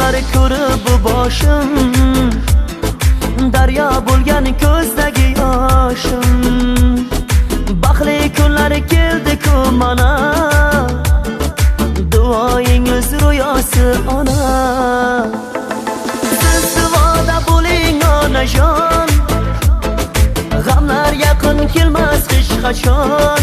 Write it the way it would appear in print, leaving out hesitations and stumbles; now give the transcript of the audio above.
kunlar ko'rib bu boshim, daryo bo'lgan ko'zdagi yoshim. Baxtli kunlar keldi-ku mana, duoyingiz ro'yosi ona. Siz duoda bo'ling onajon, g'amlar yaqin kelmas hech qachon.